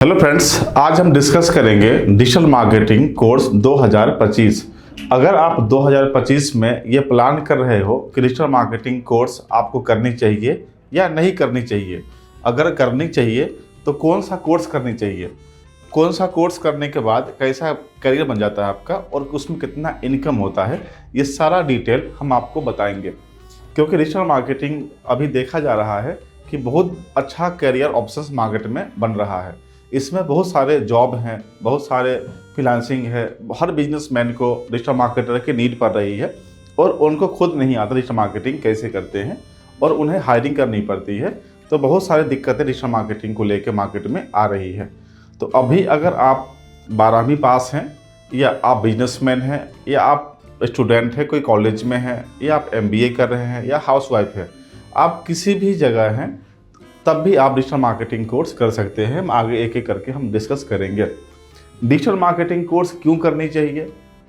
Hello friends, आज हम discuss करेंगे डिजिटल मार्केटिंग कोर्स 2025। अगर आप 2025 में ये प्लान कर रहे हो कि डिजिटल मार्केटिंग कोर्स आपको करनी चाहिए या नहीं करनी चाहिए, अगर करनी चाहिए तो कौन सा कोर्स करनी चाहिए, कौन सा कोर्स करने के बाद कैसा करियर बन जाता है आपका और उसमें कितना इनकम होता है, ये सारा डिटेल हम आपको बताएंगे। क्योंकि डिजिटल मार्केटिंग अभी देखा जा रहा है कि बहुत अच्छा करियर ऑप्शंस मार्केट में बन रहा है। इसमें बहुत सारे जॉब हैं, बहुत सारे फ्रीलांसिंग है। हर बिजनेसमैन को डिजिटल मार्केटर की नीड पड़ रही है और उनको खुद नहीं आता डिजिटल मार्केटिंग कैसे करते हैं और उन्हें हायरिंग करनी पड़ती है। तो बहुत सारी दिक्कतें डिजिटल मार्केटिंग को लेकर मार्केट में आ रही है। तो अभी अगर आप 12वीं पास हैं या आप बिजनेसमैन हैं या आप स्टूडेंट हैं, कोई कॉलेज में हैं या आप MBA कर रहे हैं या हाउसवाइफ है, आप किसी भी जगह हैं तब भी आप डिजिटल मार्केटिंग कोर्स कर सकते हैं। हम आगे एक एक करके हम डिस्कस करेंगे डिजिटल मार्केटिंग कोर्स क्यों करनी चाहिए,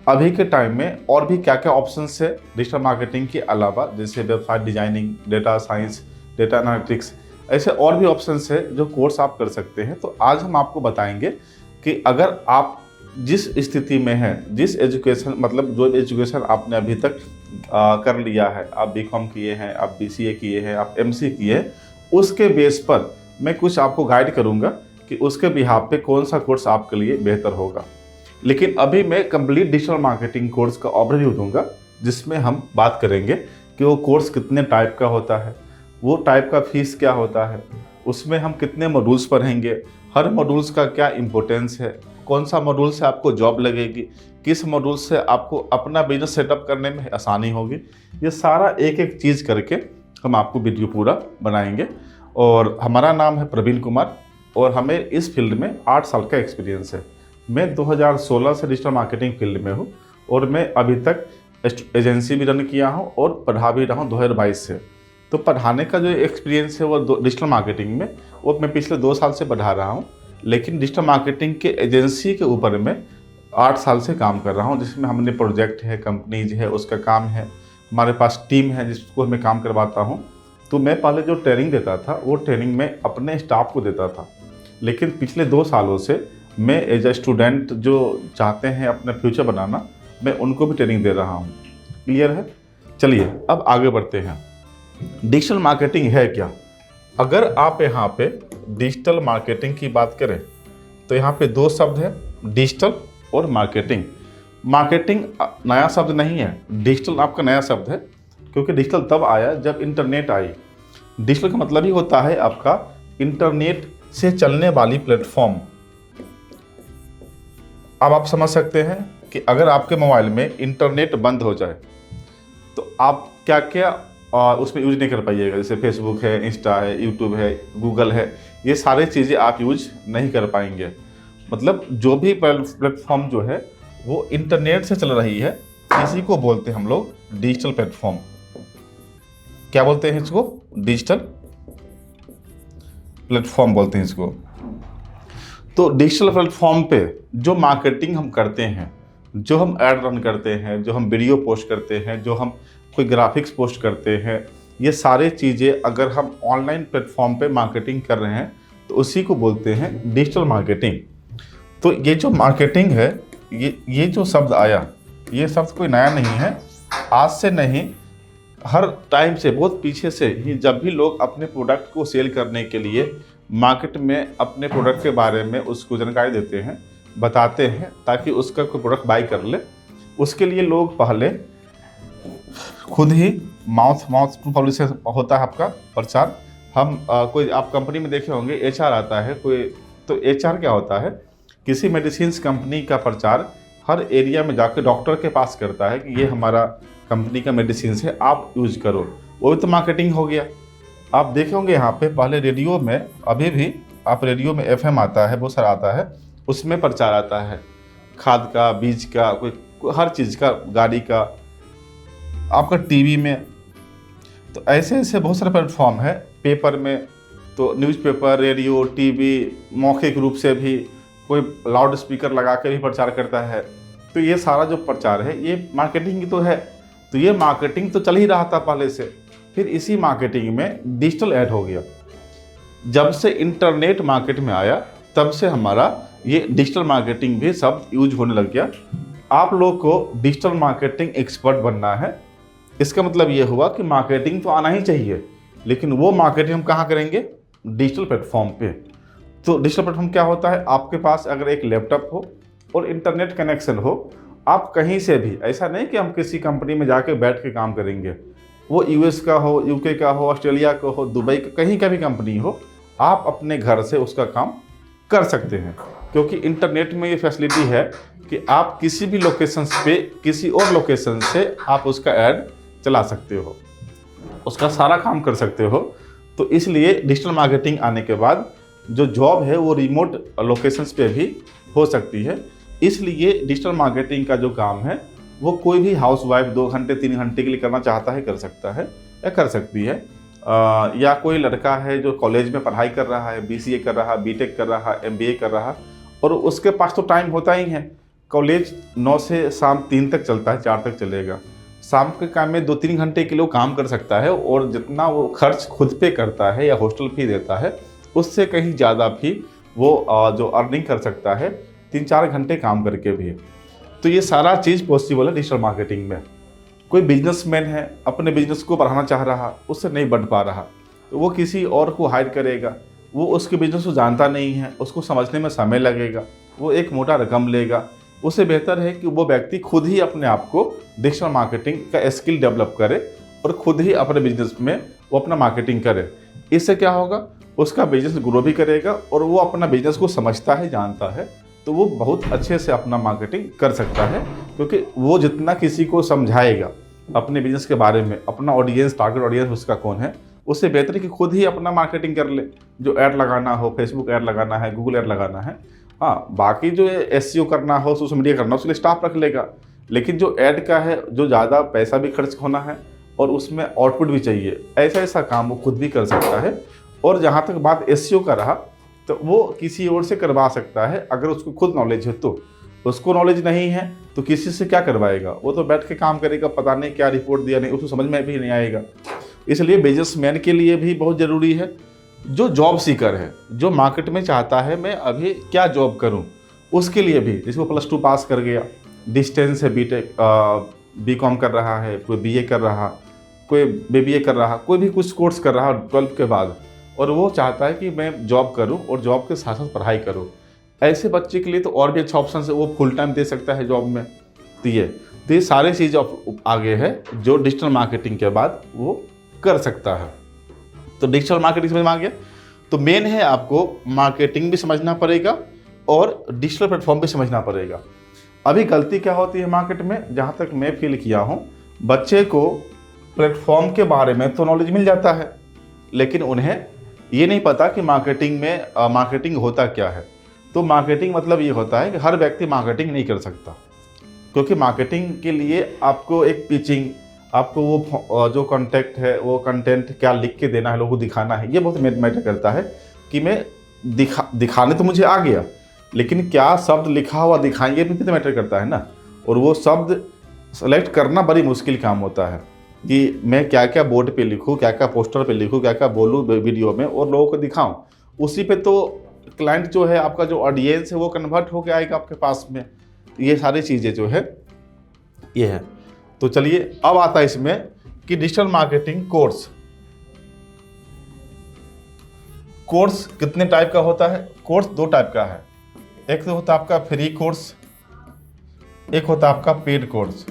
अभी के टाइम में और भी क्या क्या ऑप्शंस है डिजिटल मार्केटिंग के अलावा, जैसे website designing, data science, data analytics, ऐसे और भी ऑप्शंस है जो कोर्स आप कर सकते हैं। तो आज हम आपको बताएंगे कि अगर आप जिस स्थिति में हैं, जिस एजुकेशन मतलब जो एजुकेशन आपने अभी तक कर लिया है, आप BCom किए हैं, आप BCA किए हैं, आप MCA किए हैं, उसके बेस पर मैं कुछ आपको गाइड करूंगा कि उसके बिहाफ पे कौन सा कोर्स आपके लिए बेहतर होगा। लेकिन अभी मैं कंप्लीट डिजिटल मार्केटिंग कोर्स का ओवरव्यू दूंगा, जिसमें हम बात करेंगे कि वो कोर्स कितने टाइप का होता है, वो टाइप का फीस क्या होता है, उसमें हम कितने मॉड्यूल्स पढ़ेंगे, हर मॉड्यूल्स का क्या इम्पोर्टेंस है, कौन सा मॉड्यूल से आपको जॉब लगेगी, किस मॉड्यूल से आपको अपना बिजनेस सेटअप करने में आसानी होगी। ये सारा एक एक चीज़ करके हम आपको वीडियो पूरा बनाएंगे। और हमारा नाम है प्रवीण कुमार और हमें इस फील्ड में 8 साल का एक्सपीरियंस है। मैं 2016 से डिजिटल मार्केटिंग फील्ड में हूँ और मैं अभी तक एजेंसी भी रन किया हूँ और पढ़ा भी रहा हूँ 2022 से। तो पढ़ाने का जो एक्सपीरियंस है वो डिजिटल मार्केटिंग में वो मैं पिछले 2 साल से बढ़ा रहा हूँ। लेकिन डिजिटल मार्केटिंग के एजेंसी के ऊपर मैं 8 साल से काम कर रहा हूँ, जिसमें हमने प्रोजेक्ट है, कंपनीज है, उसका काम है, हमारे पास टीम है जिसको मैं काम करवाता हूँ। तो मैं पहले जो ट्रेनिंग देता था वो ट्रेनिंग में अपने स्टाफ को देता था, लेकिन पिछले 2 सालों से मैं एज ए स्टूडेंट जो चाहते हैं अपना फ्यूचर बनाना, मैं उनको भी ट्रेनिंग दे रहा हूँ। क्लियर है? चलिए अब आगे बढ़ते हैं। डिजिटल मार्केटिंग है क्या? अगर आप यहाँ पे डिजिटल मार्केटिंग की बात करें तो यहाँ पे 2 शब्द है, डिजिटल और मार्केटिंग। मार्केटिंग नया शब्द नहीं है, डिजिटल आपका नया शब्द है, क्योंकि डिजिटल तब आया जब इंटरनेट आई। डिजिटल का मतलब ही होता है आपका इंटरनेट से चलने वाली प्लेटफॉर्म। अब आप समझ सकते हैं कि अगर आपके मोबाइल में इंटरनेट बंद हो जाए तो आप क्या क्या उसमें यूज नहीं कर पाइएगा। जैसे फेसबुक है, इंस्टा है, यूट्यूब है, गूगल है, ये सारी चीज़ें आप यूज नहीं कर पाएंगे। मतलब जो भी प्लेटफॉर्म जो है वो इंटरनेट से चल रही है, इसी को बोलते हैं हम लोग डिजिटल प्लेटफॉर्म। क्या बोलते हैं इसको? डिजिटल प्लेटफॉर्म बोलते हैं इसको। तो डिजिटल प्लेटफॉर्म पे जो मार्केटिंग हम करते हैं, जो हम ऐड रन करते हैं, जो हम वीडियो पोस्ट करते हैं, जो हम कोई ग्राफिक्स पोस्ट करते हैं, ये सारे चीज़ें अगर हम ऑनलाइन प्लेटफॉर्म पे मार्केटिंग कर रहे हैं तो उसी को बोलते हैं डिजिटल मार्केटिंग। तो ये जो मार्केटिंग है, ये जो शब्द आया, ये शब्द कोई नया नहीं है। आज से नहीं, हर टाइम से, बहुत पीछे से ही जब भी लोग अपने प्रोडक्ट को सेल करने के लिए मार्केट में अपने प्रोडक्ट के बारे में उसको जानकारी देते हैं, बताते हैं, ताकि उसका कोई प्रोडक्ट बाई कर ले, उसके लिए लोग पहले खुद ही माउथ टू पब्लिसिटी होता है आपका प्रचार। हम कोई आप कंपनी में देखे होंगे HR आता है कोई, तो HR क्या होता है, किसी मेडिसिन कंपनी का प्रचार हर एरिया में जाकर डॉक्टर के पास करता है कि ये हमारा कंपनी का मेडिसिन है, आप यूज करो। वो भी तो मार्केटिंग हो गया। आप देखे होंगे यहाँ पे पहले रेडियो में, अभी भी आप रेडियो में FM आता है, बहुत सारा आता है, उसमें प्रचार आता है खाद का, बीज का, कोई हर चीज़ का, गाड़ी का, आपका TV में। तो ऐसे ऐसे बहुत सारे प्लेटफॉर्म है। पेपर में तो न्यूज़पेपर, रेडियो, TV, मौखिक रूप से भी कोई लाउड स्पीकर लगा के भी प्रचार करता है। तो ये सारा जो प्रचार है ये मार्केटिंग ही तो है। तो ये मार्केटिंग तो चल ही रहा था पहले से, फिर इसी मार्केटिंग में डिजिटल ऐड हो गया। जब से इंटरनेट मार्केट में आया तब से हमारा ये डिजिटल मार्केटिंग भी सब यूज होने लग गया। आप लोग को डिजिटल मार्केटिंग एक्सपर्ट बनना है। इसका मतलब ये हुआ कि मार्केटिंग तो आना ही चाहिए, लेकिन वो मार्केटिंग हम कहाँ करेंगे? डिजिटल प्लेटफॉर्म पे। तो डिजिटल प्लेटफॉर्म क्या होता है? आपके पास अगर एक लैपटॉप हो और इंटरनेट कनेक्शन हो, आप कहीं से भी, ऐसा नहीं कि हम किसी कंपनी में जाके बैठ के काम करेंगे, वो यूएस का हो, यूके का हो, ऑस्ट्रेलिया का हो, दुबई का, कहीं का भी कंपनी हो, आप अपने घर से उसका काम कर सकते हैं। क्योंकि इंटरनेट में ये फैसिलिटी है कि आप किसी भी लोकेशन पे किसी और लोकेशन से आप उसका ऐड चला सकते हो, उसका सारा काम कर सकते हो। तो इसलिए डिजिटल मार्केटिंग आने के बाद जो जॉब है वो रिमोट लोकेशंस पे भी हो सकती है। इसलिए डिजिटल मार्केटिंग का जो काम है वो कोई भी हाउसवाइफ 2 घंटे 3 घंटे के लिए करना चाहता है, कर सकता है या कर सकती है। या कोई लड़का है जो कॉलेज में पढ़ाई कर रहा है, बीसीए कर रहा है, बीटेक कर रहा है, एमबीए कर रहा है, और उसके पास तो टाइम होता ही है। कॉलेज 9 से शाम 3 तक चलता है, 4 तक चलेगा। शाम के काम में 2-3 घंटे के लिए काम कर सकता है, और जितना वो खर्च खुद पे करता है या हॉस्टल फी देता है, उससे कहीं ज़्यादा भी वो जो अर्निंग कर सकता है 3-4 घंटे काम करके भी। तो ये सारा चीज़ पॉसिबल है डिजिटल मार्केटिंग में। कोई बिजनेसमैन है, अपने बिजनेस को बढ़ाना चाह रहा, उससे नहीं बढ़ पा रहा, तो वो किसी और को हायर करेगा। वो उसके बिजनेस को जानता नहीं है, उसको समझने में समय लगेगा, वो एक मोटा रकम लेगा। उससे बेहतर है कि वो व्यक्ति खुद ही अपने आप को डिजिटल मार्केटिंग का स्किल डेवलप करे और खुद ही अपने बिजनेस में वो अपना मार्केटिंग करे। इससे क्या होगा? उसका बिजनेस ग्रो भी करेगा, और वो अपना बिजनेस को समझता है, जानता है, तो वो बहुत अच्छे से अपना मार्केटिंग कर सकता है। क्योंकि वो जितना किसी को समझाएगा अपने बिजनेस के बारे में, अपना ऑडियंस, टारगेट ऑडियंस उसका कौन है, उससे बेहतर है कि खुद ही अपना मार्केटिंग कर ले। जो ऐड लगाना हो, फेसबुक ऐड लगाना है, गूगल ऐड लगाना है, हाँ, बाकी जो एसईओ करना हो, सोशल मीडिया करना हो, उसके लिए स्टाफ रख लेगा। लेकिन जो ऐड का है, जो ज़्यादा पैसा भी खर्च होना है और उसमें आउटपुट भी चाहिए, ऐसा काम वो खुद भी कर सकता है। और जहाँ तक बात एसईओ का रहा, तो वो किसी और से करवा सकता है अगर उसको खुद नॉलेज है तो। उसको नॉलेज नहीं है तो किसी से क्या करवाएगा? वो तो बैठ के काम करेगा, पता नहीं क्या रिपोर्ट दिया, नहीं उसको समझ में भी नहीं आएगा। इसलिए बिजनेसमैन के लिए भी बहुत ज़रूरी है। जो जॉब सीकर है, जो मार्केट में चाहता है मैं अभी क्या जॉब करूं, उसके लिए भी, जिसको +2 पास कर गया, डिस्टेंस है, बीटेक बीकॉम कर रहा है, कोई बीए कर रहा, कोई बीबीए कर रहा, कोई भी कुछ कोर्स कर रहा 12th के बाद, और वो चाहता है कि मैं जॉब करूं और जॉब के साथ साथ पढ़ाई करूं। ऐसे बच्चे के लिए तो और भी अच्छा ऑप्शन है, वो फुल टाइम दे सकता है जॉब में। तो ये सारे चीज़ आगे है जो डिजिटल मार्केटिंग के बाद वो कर सकता है। तो डिजिटल मार्केटिंग समझ में आ गया। तो मेन है आपको मार्केटिंग भी समझना पड़ेगा और डिजिटल प्लेटफॉर्म भी समझना पड़ेगा। अभी गलती क्या होती है मार्केट में, जहाँ तक मैं फील किया हूँ, बच्चे को प्लेटफॉर्म के बारे में तो नॉलेज मिल जाता है, लेकिन उन्हें ये नहीं पता कि मार्केटिंग में मार्केटिंग होता क्या है। तो मार्केटिंग मतलब ये होता है कि हर व्यक्ति मार्केटिंग नहीं कर सकता, क्योंकि मार्केटिंग के लिए आपको एक पिचिंग, आपको वो जो कॉन्टेक्ट है, वो कंटेंट क्या लिख के देना है, लोगों को दिखाना है, ये बहुत मैटर करता है। कि मैं दिखाने तो मुझे आ गया, लेकिन क्या शब्द लिखा हुआ दिखाएंगे भी तो मैटर करता है ना। और वो शब्द सेलेक्ट करना बड़ी मुश्किल काम होता है कि मैं क्या क्या बोर्ड पे लिखूँ, क्या क्या पोस्टर पे लिखूँ, क्या क्या बोलूँ वीडियो में और लोगों को दिखाऊँ। उसी पे तो क्लाइंट जो है, आपका जो ऑडियंस है, वो कन्वर्ट होकर आएगा आपके पास में। ये सारी चीज़ें जो है ये है। तो चलिए अब आता है इसमें कि डिजिटल मार्केटिंग कोर्स कितने टाइप का होता है। कोर्स 2 टाइप का है, एक तो होता है आपका फ्री कोर्स, एक होता है आपका paid course.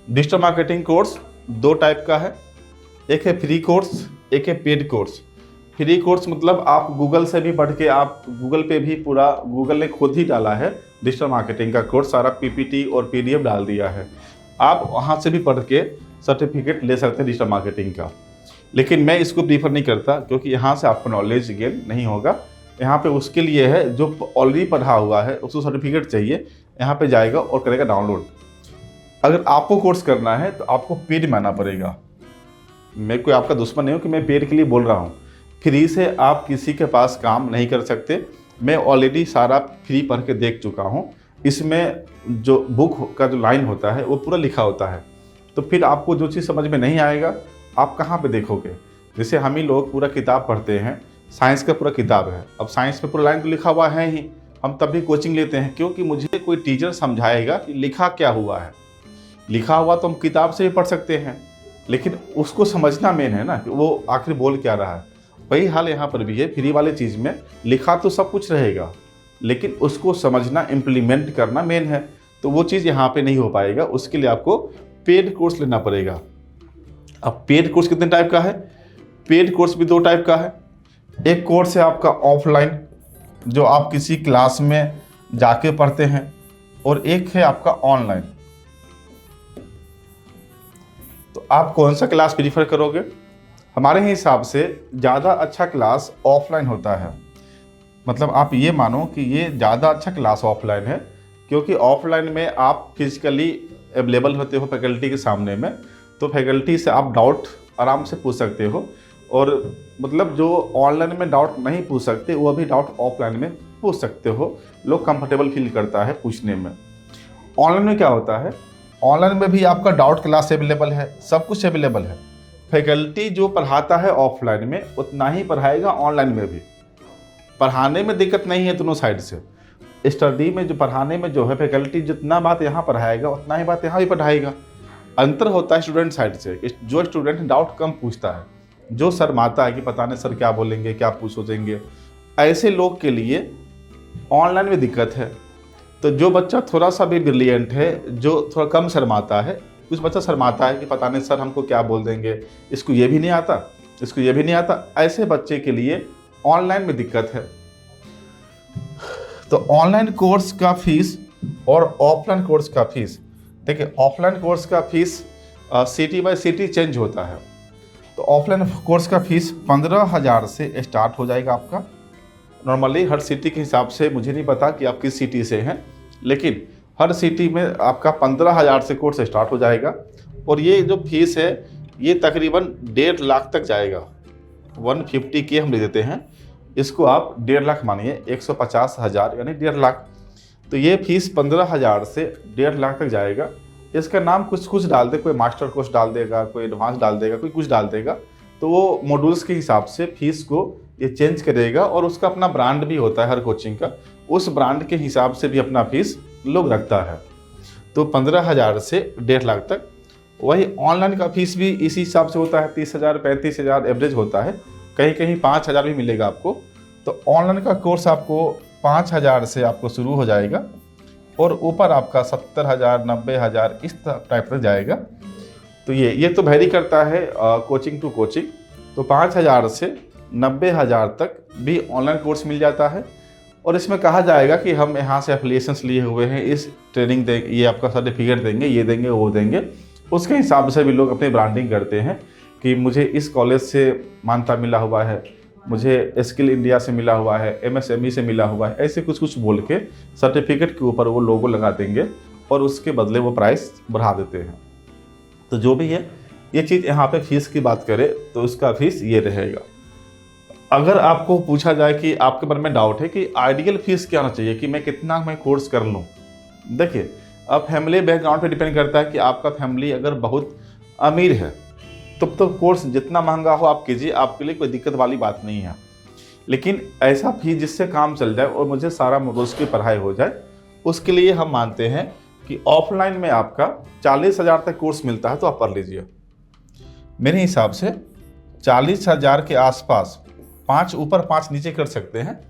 Digital marketing course 2 type का है, एक है फ्री कोर्स, एक है पेड कोर्स। फ्री कोर्स मतलब आप गूगल से भी पढ़ के, आप गूगल पे भी पूरा, गूगल ने खुद ही डाला है डिजिटल मार्केटिंग का कोर्स, सारा पीपीटी और पीडीएफ डाल दिया है, आप वहाँ से भी पढ़ के सर्टिफिकेट ले सकते हैं डिजिटल मार्केटिंग का। लेकिन मैं इसको प्रीफर नहीं करता, क्योंकि यहाँ से आपको नॉलेज गेन नहीं होगा। यहाँ पे उसके लिए है जो ऑलरेडी पढ़ा हुआ है, उसको सर्टिफिकेट चाहिए, यहाँ पे जाएगा और करेगा डाउनलोड। अगर आपको कोर्स करना है तो आपको पेड में आना पड़ेगा। मैं कोई आपका दुश्मन नहीं हूँ कि मैं पेड के लिए बोल रहा हूँ। फ्री से आप किसी के पास काम नहीं कर सकते। मैं ऑलरेडी सारा फ्री पढ़ के देख चुका हूँ। इसमें जो बुक का जो लाइन होता है वो पूरा लिखा होता है, तो फिर आपको जो चीज़ समझ में नहीं आएगा आप कहाँ पे देखोगे। जैसे हम ही लोग पूरा किताब पढ़ते हैं, साइंस का पूरा किताब है। अब साइंस में पूरा लाइन तो लिखा हुआ है ही, हम तब भी कोचिंग लेते हैं क्योंकि मुझे कोई टीचर समझाएगा कि लिखा क्या हुआ है। लिखा हुआ तो हम किताब से भी पढ़ सकते हैं, लेकिन उसको समझना मेन है ना कि वो आखिर बोल क्या रहा है। वही हाल यहाँ पर भी है। फ्री वाले चीज़ में लिखा तो सब कुछ रहेगा, लेकिन उसको समझना, इम्प्लीमेंट करना मेन है। तो वो चीज़ यहाँ पे नहीं हो पाएगा, उसके लिए आपको पेड कोर्स लेना पड़ेगा। अब पेड कोर्स कितने टाइप का है? पेड कोर्स भी 2 टाइप का है। एक कोर्स है आपका ऑफलाइन, जो आप किसी क्लास में जाके पढ़ते हैं, और एक है आपका ऑनलाइन। तो आप कौन सा क्लास प्रीफर करोगे? हमारे हिसाब से ज़्यादा अच्छा क्लास ऑफलाइन होता है। मतलब आप ये मानो कि ये ज़्यादा अच्छा क्लास ऑफलाइन है, क्योंकि ऑफलाइन में आप फिजिकली अवेलेबल होते हो फैकल्टी के सामने में, तो फैकल्टी से आप डाउट आराम से पूछ सकते हो। और मतलब जो ऑनलाइन में डाउट नहीं पूछ सकते, वो भी डाउट ऑफलाइन में पूछ सकते हो। लोग कंफर्टेबल फील करता है पूछने में। ऑनलाइन में क्या होता है? ऑनलाइन में भी आपका डाउट क्लास अवेलेबल है, सब कुछ अवेलेबल है। फैकल्टी जो पढ़ाता है ऑफलाइन में उतना ही पढ़ाएगा ऑनलाइन में भी। पढ़ाने में दिक्कत नहीं है दोनों साइड से। स्टडी में जो पढ़ाने में जो है फैकल्टी जितना बात यहाँ पढ़ाएगा उतना ही बात यहाँ भी पढ़ाएगा। अंतर होता है स्टूडेंट साइड से। जो स्टूडेंट डाउट कम पूछता है, जो शर्माता है कि पता नहीं सर क्या बोलेंगे, क्या पूछेंगे, ऐसे लोग के लिए ऑनलाइन में दिक्कत है। तो जो बच्चा थोड़ा सा भी ब्रिलियंट है, जो थोड़ा कम शर्माता है, कुछ बच्चा शर्माता है कि पता नहीं सर हमको क्या बोल देंगे, इसको ये भी नहीं आता, इसको ये भी नहीं आता, ऐसे बच्चे के लिए ऑनलाइन में दिक्कत है। तो ऑनलाइन कोर्स का फीस और ऑफलाइन कोर्स का फीस, देखिए ऑफलाइन कोर्स का fees city bye city change होता है। तो ऑफलाइन कोर्स का फीस 15,000 से स्टार्ट हो जाएगा आपका। नॉर्मली हर सिटी के हिसाब से, मुझे नहीं पता कि आप किस सिटी से हैं, लेकिन हर सिटी में आपका 15,000 से कोर्स स्टार्ट हो जाएगा। और ये जो फीस है ये तकरीबन 1.5 लाख तक जाएगा। 150K हम ले देते हैं, इसको आप 1.5 लाख मानिए, 150,000 यानी 1.5 लाख। तो ये फीस 15,000 से 1.5 लाख तक जाएगा। इसका नाम कुछ डाल दे, कोई मास्टर कोर्स डाल देगा, कोई एडवांस डाल देगा, कोई कुछ डाल देगा, तो वो मॉड्यूल्स के हिसाब से फीस को ये चेंज करेगा। और उसका अपना ब्रांड भी होता है हर कोचिंग का, उस ब्रांड के हिसाब से भी अपना फीस लोग रखता है। तो 15,000 से 1.5 लाख तक। वही ऑनलाइन का फीस भी इसी हिसाब से होता है, 30,000 35,000 एवरेज होता है, कहीं कहीं 5,000 भी मिलेगा आपको। तो ऑनलाइन का कोर्स आपको 5,000 से आपको शुरू हो जाएगा और ऊपर आपका 70,000 90,000 इस टाइप तक जाएगा। तो ये तो वैरी करता है कोचिंग टू कोचिंग। तो 5,000 से 90,000 तक भी ऑनलाइन कोर्स मिल जाता है। और इसमें कहा जाएगा कि हम यहाँ से एफिलिएशंस लिए हुए हैं, इस ट्रेनिंग देंगे, ये आपका सर्टिफिकेट देंगे, ये देंगे, वो देंगे। उसके हिसाब से भी लोग अपनी ब्रांडिंग करते हैं कि मुझे इस कॉलेज से मान्यता मिला हुआ है, मुझे स्किल इंडिया से मिला हुआ है, MSME से मिला हुआ है, ऐसे कुछ बोल के सर्टिफिकेट के ऊपर वो लोगो लगा देंगे और उसके बदले वो प्राइस बढ़ा देते हैं। तो जो भी है ये चीज़, यहाँ पे फीस की बात करें तो उसका फीस ये रहेगा। अगर आपको पूछा जाए कि आपके मन में डाउट है कि आइडियल फीस क्या होना चाहिए, कि मैं कितना मैं कोर्स कर लूँ, देखिए अब फैमिली बैकग्राउंड पे डिपेंड करता है कि आपका फैमिली अगर बहुत अमीर है तब तो कोर्स जितना महंगा हो आप कीजिए, आपके लिए कोई दिक्कत वाली बात नहीं है। लेकिन ऐसा फीस जिससे काम चल जाए और मुझे सारा मॉड्यूल्स की पढ़ाई हो जाए, उसके लिए हम मानते हैं कि ऑफलाइन में आपका 40,000 तक कोर्स मिलता है तो आप पढ़ लीजिए। मेरे हिसाब से 40,000 के आसपास, 5 ऊपर 5 नीचे कर सकते हैं।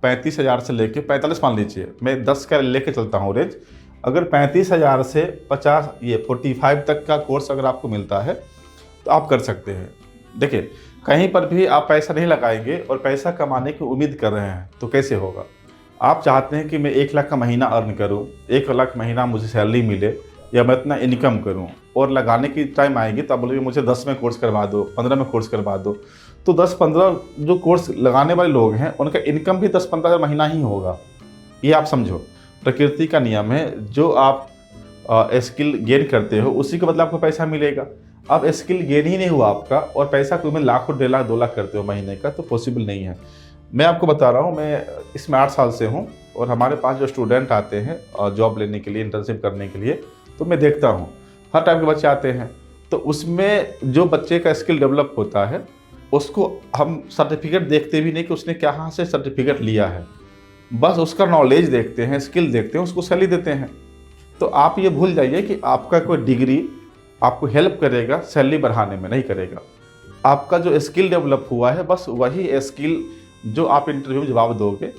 35,000 से लेके 45 मान लीजिए, मैं 10 का लेके चलता हूँ रेंज। अगर 35,000 से 45 तक का कोर्स अगर आपको मिलता है तो आप कर सकते हैं। देखिए कहीं पर भी आप पैसा नहीं लगाएंगे और पैसा कमाने की उम्मीद कर रहे हैं तो कैसे होगा। आप चाहते हैं कि मैं 1 लाख का महीना अर्न करूं, 1 लाख महीना मुझे सैलरी मिले या मैं इतना इनकम करूं, और लगाने की टाइम आएगी तो आप बोलोगे मुझे 10 में कोर्स करवा दो, 15 में कोर्स करवा दो। तो 10-15 जो कोर्स लगाने वाले लोग हैं उनका इनकम भी 10-15 हज़ार महीना ही होगा। ये आप समझो, प्रकृति का नियम है। जो आप स्किल गेन करते हो उसी के बदले आपको पैसा मिलेगा। अब स्किल गेन ही नहीं हुआ आपका और पैसा तुम्हें लाखों 1.5 लाख 2 लाख करते हो महीने का, तो पॉसिबल नहीं है। मैं आपको बता रहा हूँ, मैं इसमें 8 साल से हूँ और हमारे पास जो स्टूडेंट आते हैं जॉब लेने के लिए, इंटर्नशिप करने के लिए, तो मैं देखता हूँ हर टाइप के बच्चे आते हैं। तो उसमें जो बच्चे का स्किल डेवलप होता है उसको हम सर्टिफिकेट देखते भी नहीं कि उसने कहाँ से सर्टिफिकेट लिया है, बस उसका नॉलेज देखते हैं, स्किल देखते हैं, उसको सैलरी देते हैं। तो आप ये भूल जाइए कि आपका कोई डिग्री आपको हेल्प करेगा सैलरी बढ़ाने में, नहीं करेगा। आपका जो स्किल डेवलप हुआ है बस वही स्किल जो आप इंटरव्यू में जवाब दोगे,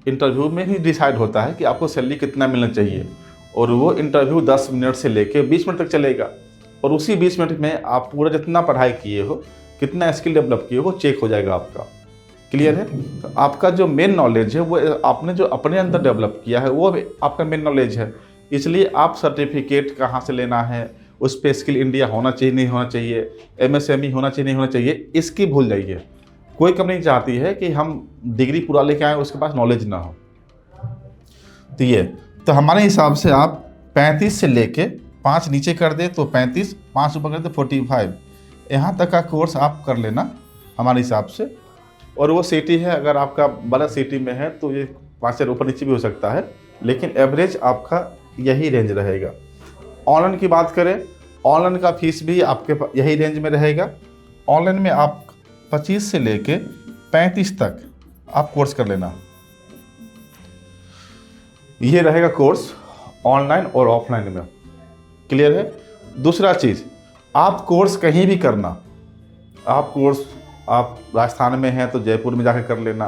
इंटरव्यू में ही डिसाइड होता है कि आपको सैलरी कितना मिलना चाहिए। और वो इंटरव्यू 10 मिनट से लेके 20 मिनट तक चलेगा, और उसी 20 मिनट में आप पूरा जितना पढ़ाई किए हो, कितना स्किल डेवलप किए हो, वो चेक हो जाएगा आपका। क्लियर है? तो आपका जो मेन नॉलेज है वो आपने जो अपने अंदर डेवलप किया है वो आपका मेन नॉलेज है। इसलिए आप सर्टिफिकेट कहाँ से लेना है, उस पर स्किल इंडिया होना चाहिए नहीं होना चाहिए, MSME होना चाहिए नहीं होना चाहिए, इसकी भूल जाइए। कोई कंपनी चाहती है कि हम डिग्री पूरा लेके आए, उसके पास नॉलेज ना हो। तो ये तो हमारे हिसाब से आप 35 से लेके 5 नीचे कर दे तो 35, 5 ऊपर कर दे 45, यहाँ तक का कोर्स आप कर लेना हमारे हिसाब से। और वो सिटी है, अगर आपका बड़ा सिटी में है तो ये 5 से ऊपर नीचे भी हो सकता है, लेकिन एवरेज आपका यही रेंज रहेगा। ऑनलाइन की बात करें, ऑनलाइन का फीस भी आपके यही रेंज में रहेगा। ऑनलाइन में आप 25 से लेके 35 तक आप कोर्स कर लेना। ये रहेगा कोर्स ऑनलाइन और ऑफलाइन में। क्लियर है? दूसरा चीज़, आप कोर्स कहीं भी करना, आप कोर्स आप राजस्थान में हैं तो जयपुर में जाकर कर लेना।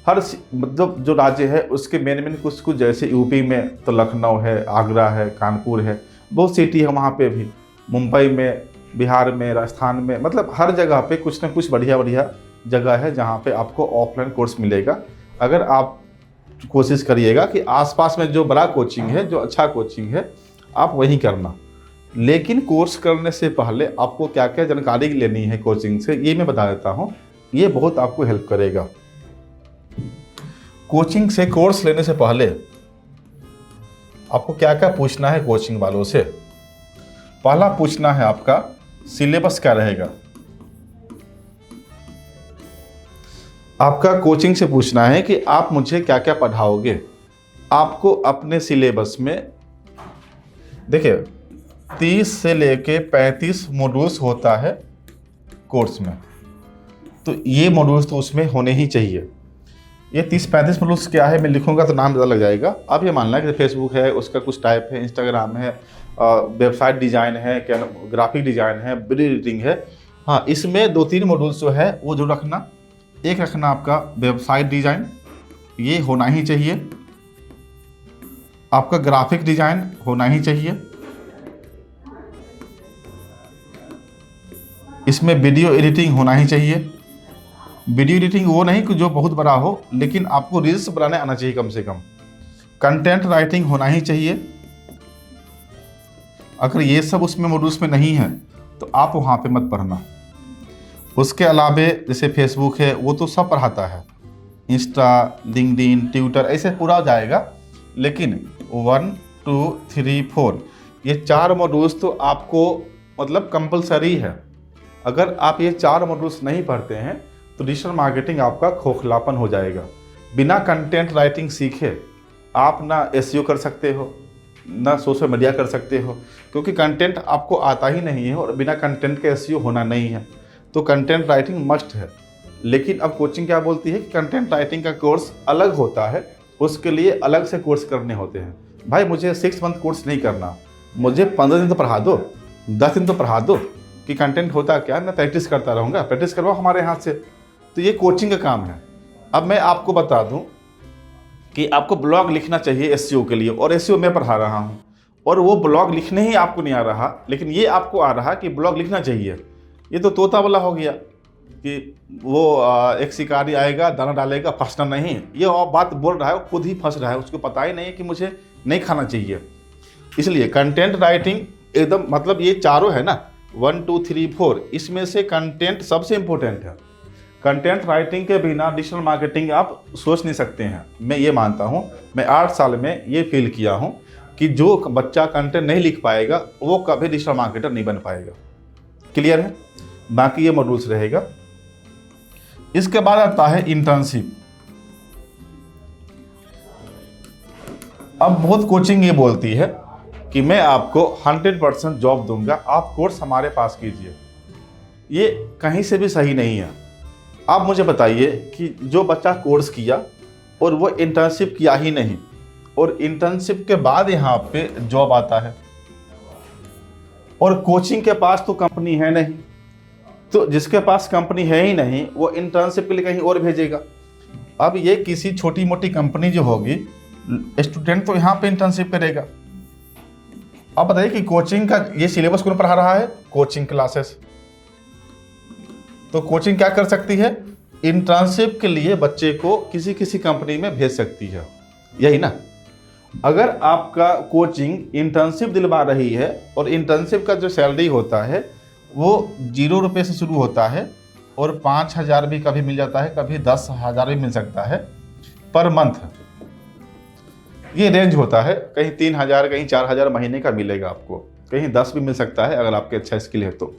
हर मतलब जो राज्य है उसके मेन कुछ जैसे यूपी में तो लखनऊ है, आगरा है, कानपुर है, बहुत सिटी है वहाँ पे भी, मुंबई में, बिहार में, राजस्थान में, मतलब हर जगह पे कुछ ना कुछ बढ़िया बढ़िया जगह है जहाँ पे आपको ऑफलाइन कोर्स मिलेगा। अगर आप कोशिश करिएगा कि आसपास में जो बड़ा कोचिंग है, जो अच्छा कोचिंग है, आप वहीं करना। लेकिन कोर्स करने से पहले आपको क्या क्या जानकारी लेनी है कोचिंग से, ये मैं बता देता हूँ। ये बहुत आपको हेल्प करेगा। कोचिंग से कोर्स लेने से पहले आपको क्या क्या पूछना है कोचिंग वालों से। पहला पूछना है आपका सिलेबस क्या रहेगा। आपका कोचिंग से पूछना है कि आप मुझे क्या क्या पढ़ाओगे। आपको अपने सिलेबस में देखिए 30 से लेके 35 मॉड्यूल्स होता है कोर्स में, तो ये मॉड्यूल्स तो उसमें होने ही चाहिए। ये 30-35 मॉड्यूल्स क्या है मैं लिखूंगा तो नाम ज़्यादा लग जाएगा। अब ये मानना है कि फेसबुक है, उसका कुछ टाइप है, इंस्टाग्राम है, वेबसाइट डिज़ाइन है, ग्राफिक डिज़ाइन है, वीडियो एडिटिंग है। हाँ, इसमें 2-3 मॉड्यूल्स जो है वो जो रखना। एक रखना आपका वेबसाइट डिज़ाइन, ये होना ही चाहिए। आपका ग्राफिक डिज़ाइन होना ही चाहिए। इसमें वीडियो एडिटिंग होना ही चाहिए। वीडियो एडिटिंग वो नहीं कि जो बहुत बड़ा हो, लेकिन आपको रील्स बनाने आना चाहिए कम से कम। कंटेंट राइटिंग होना ही चाहिए। अगर ये सब उसमें मॉड्यूल्स में नहीं है तो आप वहाँ पे मत पढ़ना। उसके अलावे जैसे फेसबुक है वो तो सब पढ़ाता है, इंस्टा, लिंक्डइन, ट्विटर, ऐसे पूरा जाएगा। लेकिन 1, 2, 3, 4 ये 4 मॉड्यूल्स तो आपको मतलब कंपलसरी है। अगर आप ये 4 मॉड्यूल्स नहीं पढ़ते हैं तो डिजिटल मार्केटिंग आपका खोखलापन हो जाएगा। बिना कंटेंट राइटिंग सीखे आप ना एसईओ कर सकते हो, ना सोशल मीडिया कर सकते हो, क्योंकि कंटेंट आपको आता ही नहीं है और बिना कंटेंट के एसईओ होना नहीं है। तो कंटेंट राइटिंग मस्ट है। लेकिन अब कोचिंग क्या बोलती है कि कंटेंट राइटिंग का कोर्स अलग होता है, उसके लिए अलग से कोर्स करने होते हैं। भाई मुझे 6 मंथ कोर्स नहीं करना, मुझे 15 दिन तो पढ़ा दो, 10 दिन तो पढ़ा दो कि कंटेंट होता क्या, मैं प्रैक्टिस करता रहूँगा। प्रैक्टिस करवाओ हमारे हाथ से। तो ये कोचिंग का काम है। अब मैं आपको बता दूं कि आपको ब्लॉग लिखना चाहिए एसईओ के लिए, और एसईओ मैं पढ़ा रहा हूं, और वो ब्लॉग लिखने ही आपको नहीं आ रहा, लेकिन ये आपको आ रहा कि ब्लॉग लिखना चाहिए। ये तो तोता वाला हो गया कि वो एक शिकारी आएगा, दाना डालेगा, फंसना नहीं। ये और बात बोल रहा है, वो खुद ही फंस रहा है, उसको पता ही नहीं है कि मुझे नहीं खाना चाहिए। इसलिए कंटेंट राइटिंग एकदम मतलब ये चारों है ना, 1, 2, 3, 4, इसमें से कंटेंट सबसे इम्पोर्टेंट है। कंटेंट राइटिंग के बिना डिजिटल मार्केटिंग आप सोच नहीं सकते हैं। मैं ये मानता हूँ, मैं 8 साल में ये फील किया हूँ कि जो बच्चा कंटेंट नहीं लिख पाएगा वो कभी डिजिटल मार्केटर नहीं बन पाएगा। क्लियर है? बाकी ये मॉड्यूल्स रहेगा। इसके बाद आता है इंटर्नशिप। अब बहुत कोचिंग ये बोलती है कि मैं आपको 100% जॉब दूंगा, आप कोर्स हमारे पास कीजिए। ये कहीं से भी सही नहीं है। आप मुझे बताइए कि जो बच्चा कोर्स किया और वो इंटर्नशिप किया ही नहीं और इंटर्नशिप के बाद यहाँ पे जॉब आता है और कोचिंग के पास तो कंपनी है नहीं, तो जिसके पास कंपनी है ही नहीं वो इंटर्नशिप के लिए कहीं और भेजेगा। अब ये किसी छोटी मोटी कंपनी जो होगी, स्टूडेंट तो यहाँ पे इंटर्नशिप करेगा। अब बताइए कि कोचिंग का ये सिलेबस कौन पढ़ा रहा है? Coaching classes. तो कोचिंग क्या कर सकती है? इंटर्नशिप के लिए बच्चे को किसी किसी कंपनी में भेज सकती है, यही ना। अगर आपका कोचिंग इंटर्नशिप दिलवा रही है और इंटर्नशिप का जो सैलरी होता है वो 0 रुपये से शुरू होता है और 5,000 भी कभी मिल जाता है, कभी 10,000 भी मिल सकता है पर मंथ, ये रेंज होता है। कहीं 3,000 कहीं 4,000 महीने का मिलेगा आपको, कहीं 10 भी मिल सकता है अगर आपके अच्छा स्किल है तो।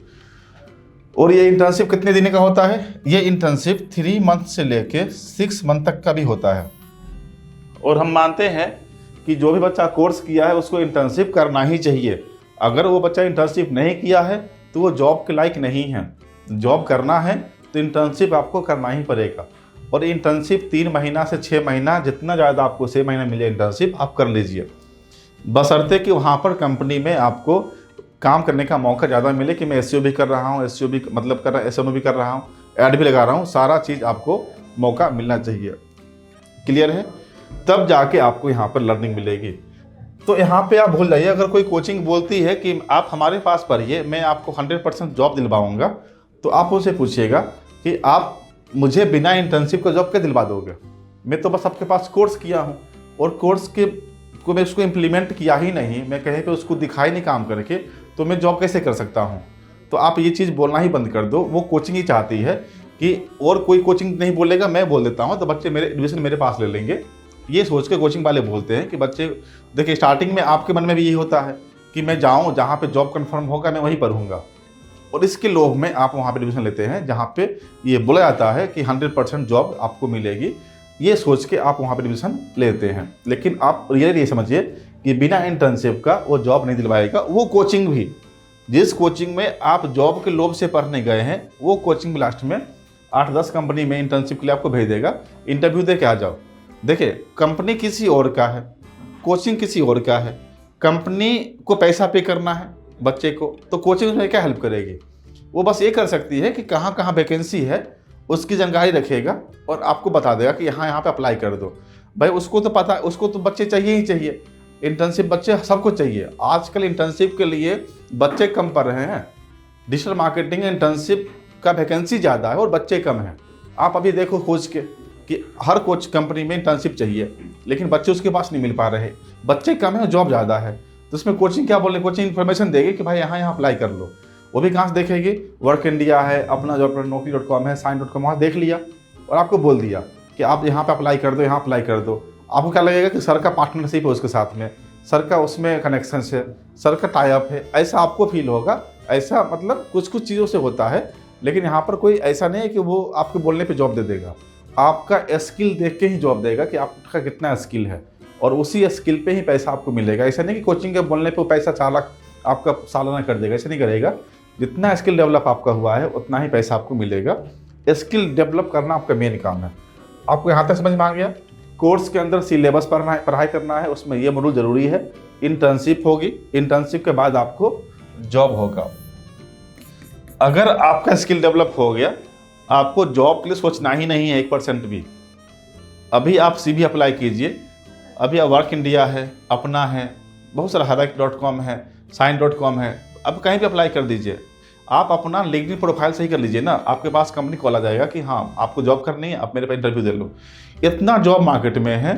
और ये इंटर्नशिप कितने दिन का होता है? ये इंटर्नशिप 3 मंथ से लेके 6 मंथ तक का भी होता है। और हम मानते हैं कि जो भी बच्चा कोर्स किया है उसको इंटर्नशिप करना ही चाहिए। अगर वो बच्चा इंटर्नशिप नहीं किया है तो वो जॉब के लायक नहीं है। जॉब करना है तो इंटर्नशिप आपको करना ही पड़ेगा। और इंटर्नशिप 3 महीना से 6 महीना, जितना ज़्यादा आपको 6 महीना मिले इंटर्नशिप आप कर लीजिए, बशर्ते कि वहाँ पर कंपनी में आपको काम करने का मौका ज़्यादा मिले कि मैं एसईओ भी कर रहा हूँ, एसईओ भी मतलब कर रहा, एसएमओ भी कर रहा हूँ, ऐड भी लगा रहा हूँ, सारा चीज़ आपको मौका मिलना चाहिए। क्लियर है? तब जाके आपको यहाँ पर लर्निंग मिलेगी। तो यहाँ पे आप भूल जाइए, अगर कोई कोचिंग बोलती है कि आप हमारे पास पढ़िए, मैं आपको 100% जॉब दिलवाऊंगा, तो आप उनसे पूछिएगा कि आप मुझे बिना इंटर्नशिप का जॉब क्या दिलवा दोगे? मैं तो बस आपके पास कोर्स किया हूँ और कोर्स को मैं उसको इम्प्लीमेंट किया ही नहीं, मैं कहीं पे उसको दिखाई नहीं काम करके, तो मैं जॉब कैसे कर सकता हूँ? तो आप ये चीज़ बोलना ही बंद कर दो। वो कोचिंग ही चाहती है कि और कोई कोचिंग नहीं बोलेगा, मैं बोल देता हूँ तो बच्चे मेरे एडमिशन मेरे पास ले लेंगे, ये सोच के कोचिंग वाले बोलते हैं कि बच्चे देखिए, स्टार्टिंग में आपके मन में भी यही होता है कि मैं जाऊँ जहाँ पे जॉब कंफर्म होगा मैं वहीं पढ़ूंगा, और इसके लोभ में आप वहाँ पे एडमिशन लेते हैं जहाँ पे ये बोला जाता है कि 100% जॉब आपको मिलेगी, ये सोच के आप वहाँ पे एडमिशन लेते हैं। लेकिन आप रियली ये समझिए कि बिना इंटर्नशिप का वो जॉब नहीं दिलवाएगा। वो कोचिंग भी, जिस कोचिंग में आप जॉब के लोभ से पढ़ने गए हैं, वो कोचिंग लास्ट में 8-10 कंपनी में इंटर्नशिप के लिए आपको भेज देगा, इंटरव्यू दे के आ जाओ। देखिए, कंपनी किसी और का है, कोचिंग किसी और का है, कंपनी को पैसा पे करना है बच्चे को, तो कोचिंग उसमें क्या हेल्प करेगी? वो बस ये कर सकती है कि कहाँ कहाँ वैकेंसी है उसकी जानकारी रखेगा और आपको बता देगा कि यहाँ पे अप्लाई कर दो। भाई उसको तो पता, उसको तो बच्चे चाहिए ही चाहिए, इंटर्नशिप बच्चे सबको चाहिए। आजकल इंटर्नशिप के लिए बच्चे कम पढ़ रहे हैं, डिजिटल मार्केटिंग इंटर्नशिप का वैकेंसी ज़्यादा है और बच्चे कम हैं। आप अभी देखो खोज के कि हर कोच कंपनी में इंटर्नशिप चाहिए, लेकिन बच्चे उसके पास नहीं मिल पा रहे, बच्चे कम है और जॉब ज़्यादा है। तो उसमें कोचिंग क्या बोले, कोचिंग इन्फॉर्मेशन देगी कि भाई यहाँ अप्लाई कर लो। वो भी कहाँ से देखेगी? वर्क इंडिया है, अपना जॉब नौकरी.com है, साइन.com, वहाँ देख लिया और आपको बोल दिया कि आप यहाँ पे अप्लाई कर दो, यहाँ अप्लाई कर दो। आपको क्या लगेगा कि सर का पार्टनरशिप है उसके साथ में, सर का उसमें कनेक्शन है, सर का टाई अप है, ऐसा आपको फील होगा। ऐसा मतलब कुछ कुछ चीज़ों से होता है, लेकिन यहाँ पर कोई ऐसा नहीं है कि वो आपके बोलने पे जॉब दे देगा। आपका स्किल देख के ही जॉब देगा कि आपका कितना स्किल है, और उसी स्किल पे ही पैसा आपको मिलेगा। ऐसा नहीं कि कोचिंग के बोलने पे पैसा 4 लाख आपका सालाना कर देगा, ऐसा नहीं करेगा। जितना स्किल डेवलप आपका हुआ है उतना ही पैसा आपको मिलेगा। स्किल डेवलप करना आपका मेन काम है। आपको यहाँ तक समझ में आ गया? कोर्स के अंदर सिलेबस पढ़ाई करना है, उसमें ये मॉड्यूल ज़रूरी है। इंटर्नशिप होगी, इंटर्नशिप के बाद आपको जॉब होगा। अगर आपका स्किल डेवलप हो गया, आपको जॉब के लिए सोचना ही नहीं है 1% भी। अभी आप CV अप्लाई कीजिए, अभी वर्क इंडिया है, अपना है, बहुत सारा Haraik.com है, साइन.com है, अब कहीं भी अप्लाई कर दीजिए। आप अपना लिंक्डइन प्रोफाइल सही कर लीजिए ना, आपके पास कंपनी कॉल आ जाएगा कि हाँ आपको जॉब करनी है, आप मेरे पे इंटरव्यू दे लो। इतना जॉब मार्केट में है,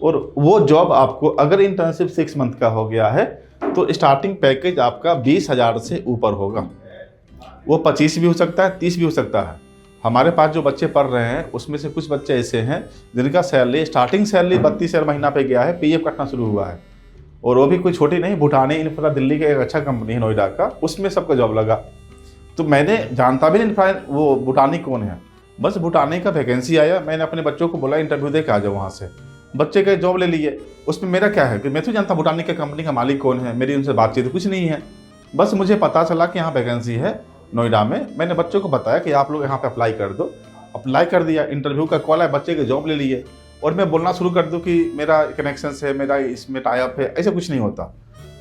और वो जॉब आपको अगर इंटर्नशिप 6 मंथ का हो गया है तो स्टार्टिंग पैकेज आपका 20,000 से ऊपर होगा। वो 25 भी हो सकता है, 30 भी हो सकता है। हमारे पास जो बच्चे पढ़ रहे हैं उसमें से कुछ बच्चे ऐसे हैं जिनका सैलरी स्टार्टिंग सैलरी 32,000 महीना पे गया है, PF कटना शुरू हुआ है, और वो भी कोई छोटी नहीं, भूटानी इन्फ्रा दिल्ली का एक अच्छा कंपनी है नोएडा का, उसमें सबका जॉब लगा। तो मैंने जानता भी नहीं वो भूटानी कौन है, बस भूटानी का वैकेंसी आया, मैंने अपने बच्चों को बोला इंटरव्यू दे के आ जाओ वहाँ से, बच्चे का जॉब ले लिए। उसमें मेरा क्या है कि मैं तो जानता भूटानी के कंपनी का मालिक कौन है, मेरी उनसे बातचीत कुछ नहीं है, बस मुझे पता चला कि यहाँ वैकेंसी है नोएडा में। मैंने बच्चों को बताया कि आप लोग यहाँ पे अप्लाई कर दो, अप्लाई कर दिया, इंटरव्यू का कॉल आया, बच्चे के जॉब ले लिए, और मैं बोलना शुरू कर दूं कि मेरा कनेक्शन है, मेरा इसमें टाई अप है, ऐसा कुछ नहीं होता।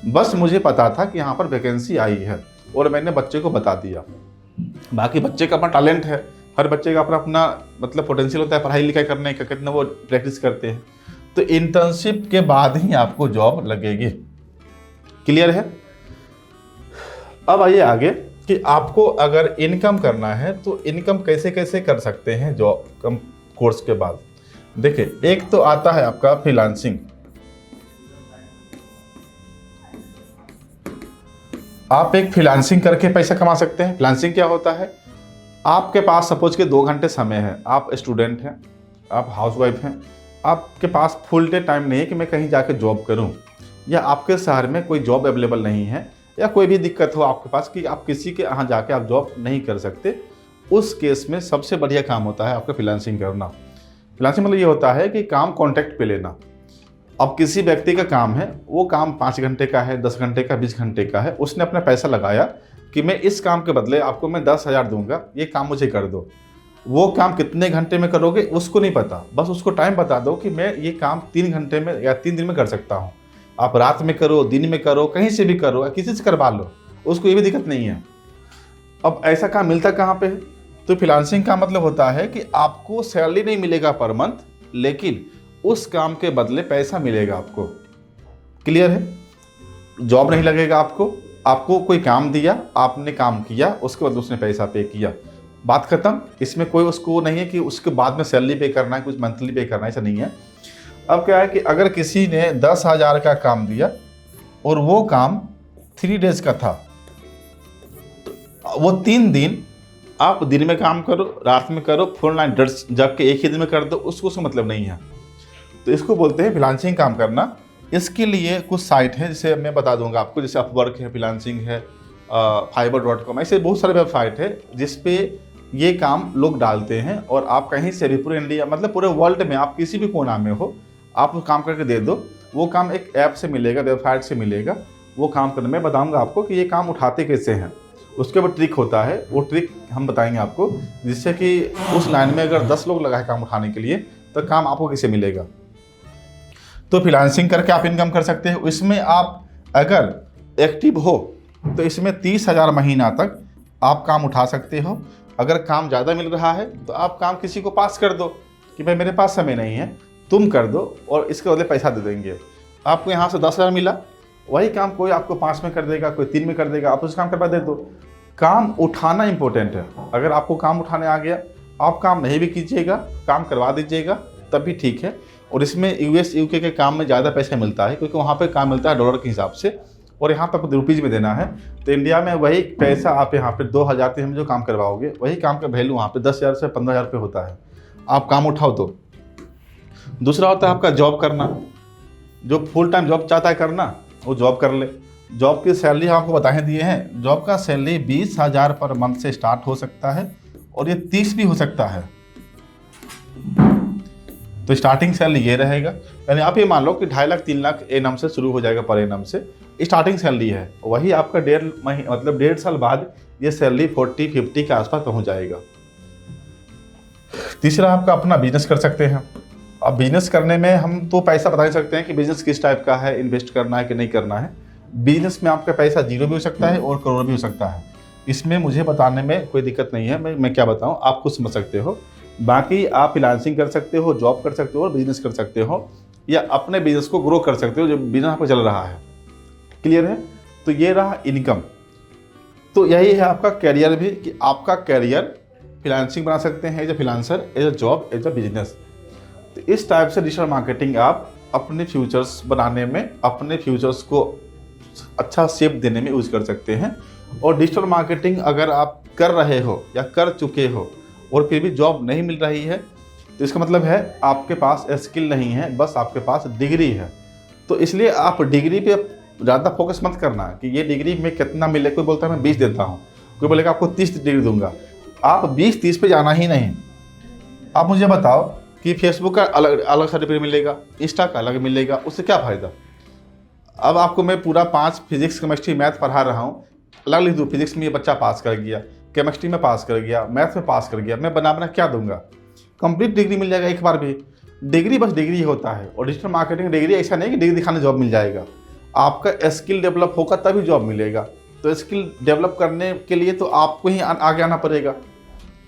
बस मुझे पता था कि यहाँ पर वैकेंसी आई है और मैंने बच्चे को बता दिया। बाकी बच्चे का अपना टैलेंट है, हर बच्चे का अपना अपना मतलब पोटेंशियल होता है पढ़ाई लिखाई करने का, कितना वो प्रैक्टिस करते हैं। तो इंटर्नशिप के बाद ही आपको जॉब लगेगी। क्लियर है? अब आइए आगे कि आपको अगर इनकम करना है तो इनकम कैसे कैसे कर सकते हैं जॉब कम कोर्स के बाद। देखिए, एक तो आता है आपका फ्रीलांसिंग। आप एक फ्रीलांसिंग करके पैसा कमा सकते हैं। फ्रीलांसिंग क्या होता है? आपके पास सपोज के 2 घंटे समय है, आप स्टूडेंट हैं, आप हाउसवाइफ हैं, आपके पास फुल डे टाइम नहीं है कि मैं कहीं जाके जॉब करूं, या आपके शहर में कोई जॉब अवेलेबल नहीं है, या कोई भी दिक्कत हो आपके पास कि आप किसी के यहाँ जाके आप जॉब नहीं कर सकते। उस केस में सबसे बढ़िया काम होता है आपका फ्रीलांसिंग करना। फ्रीलांसिंग मतलब ये होता है कि काम कॉन्ट्रैक्ट पे लेना। अब किसी व्यक्ति का काम है, वो काम 5 घंटे का है, 10 घंटे का, 20 घंटे का है, उसने अपना पैसा लगाया कि मैं इस काम के बदले आपको मैं 10,000 दूंगा, ये काम मुझे कर दो। वो काम कितने घंटे में करोगे उसको नहीं पता, बस उसको टाइम बता दो कि मैं ये काम 3 घंटे में या 3 दिन में कर सकता हूँ। आप रात में करो, दिन में करो, कहीं से भी करो, या किसी से करवा लो, उसको ये भी दिक्कत नहीं है। अब ऐसा काम मिलता कहाँ पे है? तो फ्रीलांसिंग का मतलब होता है कि आपको सैलरी नहीं मिलेगा पर मंथ, लेकिन उस काम के बदले पैसा मिलेगा आपको। क्लियर है? जॉब नहीं लगेगा आपको, आपको कोई काम दिया, आपने काम किया, उसके बाद उसने पैसा पे किया, बात खत्म। इसमें कोई उसको नहीं है कि उसके बाद में सैलरी पे करना है, कुछ मंथली पे करना है, ऐसा नहीं है। अब क्या है कि अगर किसी ने 10,000 का काम दिया और वो काम 3 डेज का था, तो वो 3 दिन आप दिन में काम करो, रात में करो, फुल नाइट जबकि एक ही दिन में कर दो, उसको मतलब नहीं है। तो इसको बोलते हैं फ्रीलांसिंग काम करना। इसके लिए कुछ साइट है, जैसे मैं बता दूंगा आपको, जैसे अपवर्क है, फ्रीलांसिंग है, fiverr.com, ऐसे बहुत सारे वेबसाइट है जिसपे ये काम लोग डालते हैं। और आप कहीं से भी पूरे इंडिया मतलब पूरे वर्ल्ड में आप किसी भी कोना में हो, आप वो काम करके दे दो, वो काम एक ऐप से मिलेगा, वेबसाइट से मिलेगा। वो काम करने में बताऊंगा आपको कि ये काम उठाते कैसे हैं, उसके ऊपर ट्रिक होता है, वो ट्रिक हम बताएंगे आपको, जिससे कि उस लाइन में अगर 10 लोग लगा है काम उठाने के लिए तो काम आपको कैसे मिलेगा। तो फ्रीलांसिंग करके आप इनकम कर सकते हैं। इसमें आप अगर एक्टिव हो तो इसमें 30,000 महीना तक आप काम उठा सकते हो। अगर काम ज़्यादा मिल रहा है तो आप काम किसी को पास कर दो कि भाई मेरे पास समय नहीं है, तुम कर दो और इसके बदले पैसा दे देंगे। आपको यहाँ से 10,000 मिला, वही काम कोई आपको 5 में कर देगा, कोई 3 में कर देगा, आप उस काम करवा दे दो। काम उठाना इंपॉर्टेंट है। अगर आपको काम उठाने आ गया, आप काम नहीं भी कीजिएगा, काम करवा दीजिएगा, तब भी ठीक है। और इसमें यूएस यूके के काम में ज़्यादा पैसा मिलता है, क्योंकि वहाँ पे काम मिलता है डॉलर के हिसाब से, और यहाँ पर रुपीज़ में देना है। तो इंडिया में वही पैसा आप यहाँ पे 2,000 में जो काम करवाओगे, वही काम का वैल्यू वहाँ पे 10,000 से 15,000 रुपये होता है। आप काम उठाओ तो। दूसरा होता है आपका जॉब करना। जो फुल टाइम जॉब चाहता है करना, वो जॉब कर ले। जॉब की सैलरी आपको बताए दिए हैं। जॉब का सैलरी 20,000 पर मंथ से स्टार्ट हो सकता है और ये 30 भी हो सकता है। तो स्टार्टिंग सैलरी ये रहेगा, यानी आप ये मान लो कि 2.5 लाख 3 लाख एनम से शुरू हो जाएगा पर एनम से स्टार्टिंग सैलरी है। वही आपका 1.5 साल बाद ये सैलरी 40-50 के आसपास पहुंच जाएगा। तीसरा आपका अपना बिजनेस कर सकते हैं। अब बिजनेस करने में हम तो पैसा बता नहीं सकते हैं कि बिजनेस किस टाइप का है, इन्वेस्ट करना है कि नहीं करना है। बिजनेस में आपका पैसा 0 भी हो सकता है और करोड़ भी हो सकता है। इसमें मुझे बताने में कोई दिक्कत नहीं है, मैं क्या बताऊं, आप खुद समझ सकते हो। बाकी आप फ्रीलांसिंग कर सकते हो, जॉब कर सकते हो और बिजनेस कर सकते हो, या अपने बिजनेस को ग्रो कर सकते हो जो बिजनेस आपका चल रहा है। क्लियर है? तो ये रहा इनकम। तो यही है आपका कैरियर भी, कि आपका कैरियर फ्रीलांसिंग बना सकते हैं as a freelancer, as a job, as a business. तो इस टाइप से डिजिटल मार्केटिंग आप अपने फ्यूचर्स बनाने में, अपने फ्यूचर्स को अच्छा शेप देने में यूज़ कर सकते हैं। और डिजिटल मार्केटिंग अगर आप कर रहे हो या कर चुके हो और फिर भी जॉब नहीं मिल रही है, तो इसका मतलब है आपके पास स्किल नहीं है, बस आपके पास डिग्री है। तो इसलिए आप डिग्री पे ज़्यादा फोकस मत करना कि ये डिग्री में कितना मिले। कोई बोलता है मैं 20 देता हूँ, कोई बोलेगा आपको 30 डिग्री दूंगा। आप 20-30 पे जाना ही नहीं। आप मुझे बताओ कि फेसबुक का अलग अलग सर्टिफिकेट मिलेगा, इंस्टा का अलग मिलेगा, उससे क्या फ़ायदा। अब आपको मैं पूरा 5 फिजिक्स केमिस्ट्री मैथ पढ़ा रहा हूँ, अलग लिख दूँ फिजिक्स में ये बच्चा पास कर गया, केमिस्ट्री में पास कर गया, मैथ्स में पास कर गया, मैं बना क्या दूंगा? कंप्लीट डिग्री मिल जाएगा एक बार भी। डिग्री बस डिग्री होता है, और डिजिटल मार्केटिंग डिग्री ऐसा नहीं कि डिग्री दिखाने जॉब मिल जाएगा। आपका स्किल डेवलप होगा तभी जॉब मिलेगा। तो स्किल डेवलप करने के लिए तो आपको ही आगे आना पड़ेगा।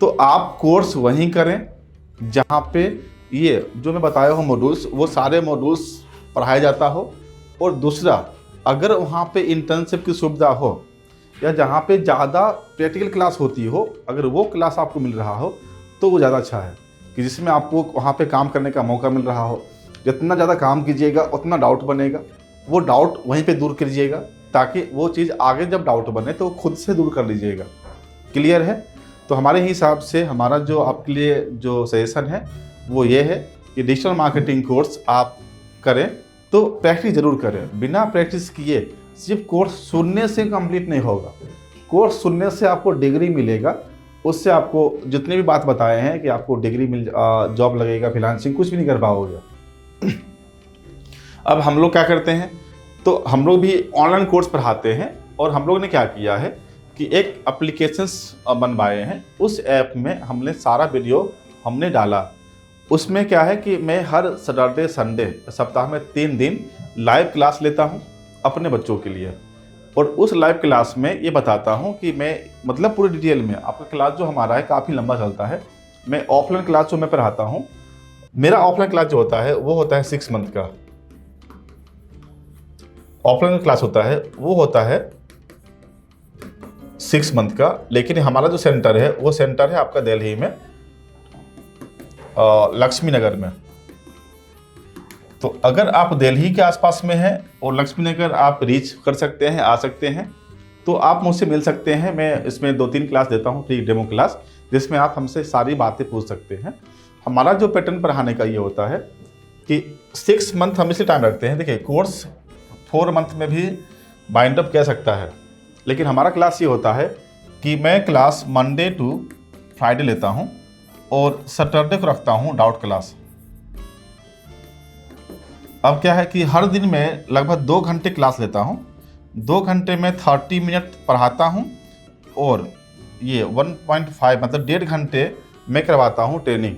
तो आप कोर्स वहीं करें जहाँ पे ये जो मैं बताया हूँ मॉड्यूल्स, वो सारे मॉड्यूल्स पढ़ाया जाता हो। और दूसरा, अगर वहाँ पे इंटर्नशिप की सुविधा हो या जहाँ पे ज़्यादा प्रैक्टिकल क्लास होती हो, अगर वो क्लास आपको मिल रहा हो तो वो ज़्यादा अच्छा है, कि जिसमें आपको वहाँ पे काम करने का मौका मिल रहा हो। जितना ज़्यादा काम कीजिएगा उतना डाउट बनेगा, वो डाउट वहीं पे दूर कीजिएगा, ताकि वो चीज़ आगे जब डाउट बने तो खुद से दूर कर लीजिएगा। क्लियर है? तो हमारे हिसाब से हमारा जो आपके लिए जो सजेशन है वो ये है कि डिजिटल मार्केटिंग कोर्स आप करें तो प्रैक्टिस ज़रूर करें। बिना प्रैक्टिस किए सिर्फ कोर्स सुनने से कंप्लीट नहीं होगा। कोर्स सुनने से आपको डिग्री मिलेगा, उससे आपको जितने भी बात बताए हैं कि आपको डिग्री मिल जॉब लगेगा, फ्रीलांसिंग, कुछ भी नहीं कर पाओगे। अब हम लोग क्या करते हैं, तो हम लोग भी ऑनलाइन कोर्स पढ़ाते हैं, और हम लोग ने क्या किया है कि एक एप्लीकेशंस बनवाए हैं। उस ऐप में हमने सारा वीडियो हमने डाला। उसमें क्या है कि मैं हर सैटरडे संडे सप्ताह में 3 दिन लाइव क्लास लेता हूं अपने बच्चों के लिए, और उस लाइव क्लास में ये बताता हूं कि मैं मतलब पूरी डिटेल में आपका क्लास जो हमारा है काफ़ी लंबा चलता है। मैं ऑफलाइन क्लास जो मैं पढ़ाता हूं, मेरा ऑफलाइन क्लास जो होता है वो होता है 6 मंथ का। ऑफलाइन क्लास होता है वो होता है 6 मंथ का, लेकिन हमारा जो सेंटर है वो सेंटर है आपका दिल्ली में, लक्ष्मी नगर में। तो अगर आप दिल्ली के आसपास में हैं और लक्ष्मी नगर आप रीच कर सकते हैं, आ सकते हैं, तो आप मुझसे मिल सकते हैं। मैं इसमें 2-3 क्लास देता हूँ, फ्री डेमो क्लास, जिसमें आप हमसे सारी बातें पूछ सकते हैं। हमारा जो पैटर्न पढ़ाने का ये होता है कि 6 मंथ हम इसलिए टाइम रखते हैं। देखिए, कोर्स 4 मंथ में भी बाइंड अप कह सकता है, लेकिन हमारा क्लास ये होता है कि मैं क्लास मंडे टू फ्राइडे लेता हूँ और सैटरडे को रखता हूँ डाउट क्लास। अब क्या है कि हर दिन में लगभग 2 घंटे क्लास लेता हूँ। 2 घंटे में 30 मिनट पढ़ाता हूँ, और ये 1.5 मतलब 1.5 घंटे मैं करवाता हूँ ट्रेनिंग,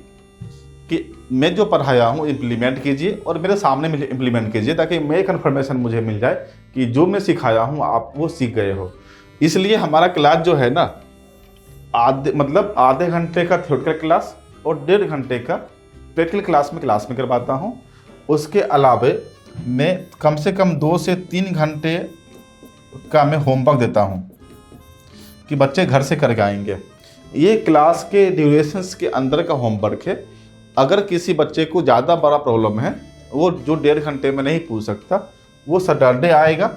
कि मैं जो पढ़ाया हूँ इम्प्लीमेंट कीजिए और मेरे सामने इम्प्लीमेंट कीजिए, ताकि मैं कन्फर्मेशन मुझे मिल जाए कि जो मैं सिखाया हूँ आप वो सीख गए हो। इसलिए हमारा क्लास जो है ना, आधे घंटे का थ्योरेटिकल क्लास और 1.5 घंटे का प्रैक्टिकल क्लास में करवाता हूँ। उसके अलावे मैं कम से कम 2 से 3 घंटे का मैं होमवर्क देता हूँ कि बच्चे घर से करके आएंगे। ये क्लास के ड्यूरेशंस के अंदर का होमवर्क है। अगर किसी बच्चे को ज़्यादा बड़ा प्रॉब्लम है, वो जो 1.5 घंटे में नहीं पूछ सकता, वो सैटरडे आएगा।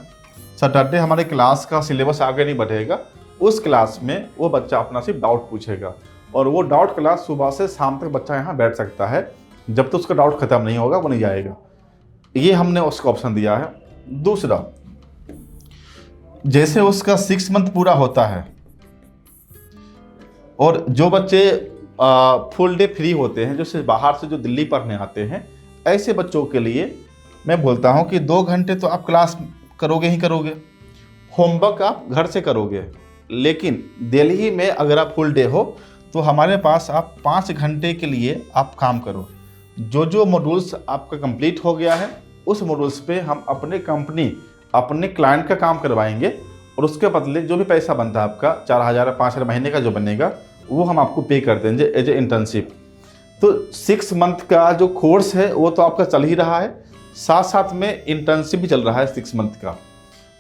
सैटरडे हमारे क्लास का सिलेबस आगे नहीं बढ़ेगा, उस क्लास में वो बच्चा अपना सिर्फ डाउट पूछेगा, और वो डाउट क्लास सुबह से शाम तक बच्चा यहाँ बैठ सकता है। जब तक उसका डाउट ख़त्म नहीं होगा वो नहीं जाएगा। ये हमने उसको ऑप्शन दिया है। दूसरा, जैसे उसका 6 मंथ पूरा होता है और जो बच्चे फुल डे फ्री होते हैं, जो सिर्फ बाहर से जो दिल्ली पढ़ने आते हैं, ऐसे बच्चों के लिए मैं बोलता हूँ कि 2 घंटे तो आप क्लास करोगे ही करोगे, होमवर्क आप घर से करोगे। लेकिन दिल्ली में अगर आप फुल डे हो तो हमारे पास आप 5 घंटे के लिए आप काम करो। जो मॉड्यूल्स आपका कंप्लीट हो गया है, उस मॉड्यूल्स पे हम अपने कंपनी, अपने क्लाइंट का काम करवाएंगे, और उसके बदले जो भी पैसा बनता है आपका 4,000 5,000 महीने का जो बनेगा, वो हम आपको पे कर देंगे एज ए इंटर्नशिप। तो 6 मंथ का जो कोर्स है वो तो आपका चल ही रहा है, साथ साथ में इंटर्नशिप भी चल रहा है 6 मंथ का।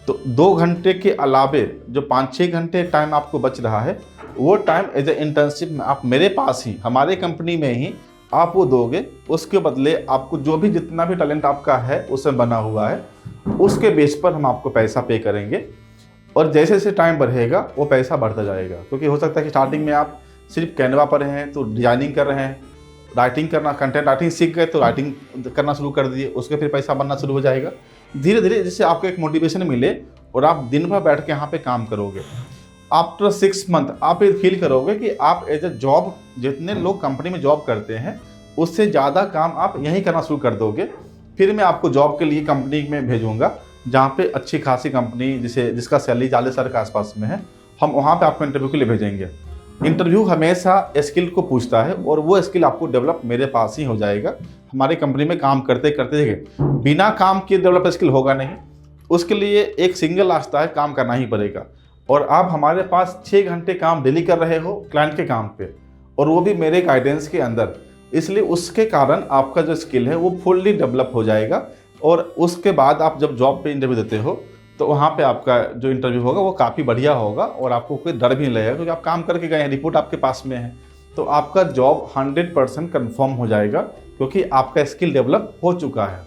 तो 2 घंटे के अलावे जो 5-6 घंटे टाइम आपको बच रहा है, वो टाइम एज ए इंटर्नशिप में आप मेरे पास ही, हमारे कंपनी में ही आप वो दोगे। उसके बदले आपको जो भी जितना भी टैलेंट आपका है उसमें बना हुआ है, उसके बेस पर हम आपको पैसा पे करेंगे, और जैसे जैसे टाइम बढ़ेगा वो पैसा बढ़ता जाएगा। क्योंकि हो सकता है कि स्टार्टिंग में आप सिर्फ कैनवा पर हैं तो डिजाइनिंग कर रहे हैं, राइटिंग करना, कंटेंट राइटिंग सीख गए तो राइटिंग करना शुरू कर दिए, उसके फिर पैसा बनना शुरू हो जाएगा। धीरे धीरे जिससे आपको एक मोटिवेशन मिले और आप दिन भर बैठ के यहाँ पे काम करोगे। आफ्टर 6 मंथ आप ये फील करोगे कि आप एज ए जॉब, जितने लोग कंपनी में जॉब करते हैं उससे ज़्यादा काम आप यहीं करना शुरू कर दोगे। फिर मैं आपको जॉब के लिए कंपनी में भेजूँगा जहाँ पे अच्छी खासी कंपनी जिसका सैलरी 40,000 के आसपास में है, हम वहाँ पे आपको इंटरव्यू के लिए भेजेंगे। इंटरव्यू हमेशा स्किल को पूछता है और वो स्किल आपको डेवलप मेरे पास ही हो जाएगा। हमारी कंपनी में काम करते करते देखिए, बिना काम किए डेवलप स्किल होगा नहीं। उसके लिए एक सिंगल रास्ता है, काम करना ही पड़ेगा। और आप हमारे पास 6 घंटे काम डेली कर रहे हो क्लाइंट के काम पे, और वो भी मेरे गाइडेंस के अंदर, इसलिए उसके कारण आपका जो स्किल है वो फुल्ली डेवलप हो जाएगा। और उसके बाद आप जब जॉब पे इंटरव्यू देते हो तो वहाँ पे आपका जो इंटरव्यू होगा वो काफ़ी बढ़िया होगा और आपको कोई डर भी नहीं लगेगा, क्योंकि आप काम करके गए हैं, रिपोर्ट आपके पास में है। तो आपका जॉब 100% कन्फर्म हो जाएगा, क्योंकि आपका स्किल डेवलप हो चुका है।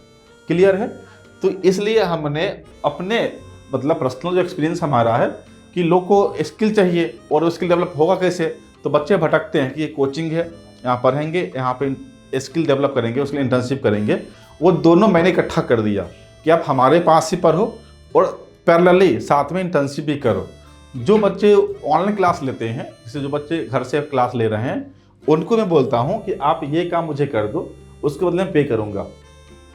क्लियर है? तो इसलिए हमने अपने मतलब पर्सनल जो एक्सपीरियंस हमारा है कि लोग को स्किल चाहिए, और वो स्किल डेवलप होगा कैसे। तो बच्चे भटकते हैं कि ये कोचिंग है, यहाँ पढ़ेंगे, यहाँ पे स्किल डेवलप करेंगे, उसके लिए इंटर्नशिप करेंगे। वो दोनों मैंने इकट्ठा कर दिया कि आप हमारे पास ही पढ़ो और पैरेलली साथ में इंटर्नशिप भी करो। जो बच्चे ऑनलाइन क्लास लेते हैं, जैसे जो बच्चे घर से क्लास ले रहे हैं, उनको मैं बोलता हूँ कि आप ये काम मुझे कर दो, उसके बदले में पे करूँगा।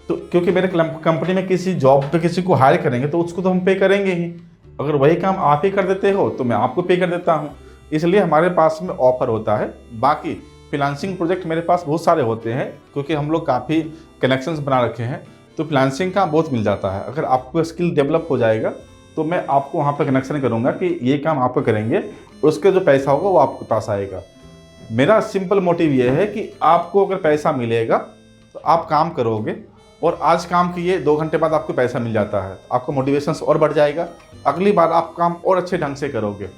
तो क्योंकि मेरे कंपनी में किसी जॉब पे किसी को हायर करेंगे तो उसको तो हम पे करेंगे ही। अगर वही काम आप ही कर देते हो तो मैं आपको पे कर देता हूँ। इसलिए हमारे पास में ऑफर होता है। बाकी फ्रीलांसिंग प्रोजेक्ट मेरे पास बहुत सारे होते हैं, क्योंकि हम लोग काफ़ी कनेक्शंस बना रखे हैं, तो फ्रीलांसिंग का बहुत मिल जाता है। अगर आपको स्किल डेवलप हो जाएगा तो मैं आपको वहाँ पर कनेक्शन करूँगा कि ये काम आप करेंगे और उसके जो पैसा होगा वो आपके पास आएगा। मेरा सिंपल मोटिव ये है कि आपको अगर पैसा मिलेगा तो आप काम करोगे, और आज काम किए 2 घंटे बाद आपको पैसा मिल जाता है, आपका मोटिवेशन और बढ़ जाएगा। अगली बार आप काम और अच्छे ढंग से करोगे,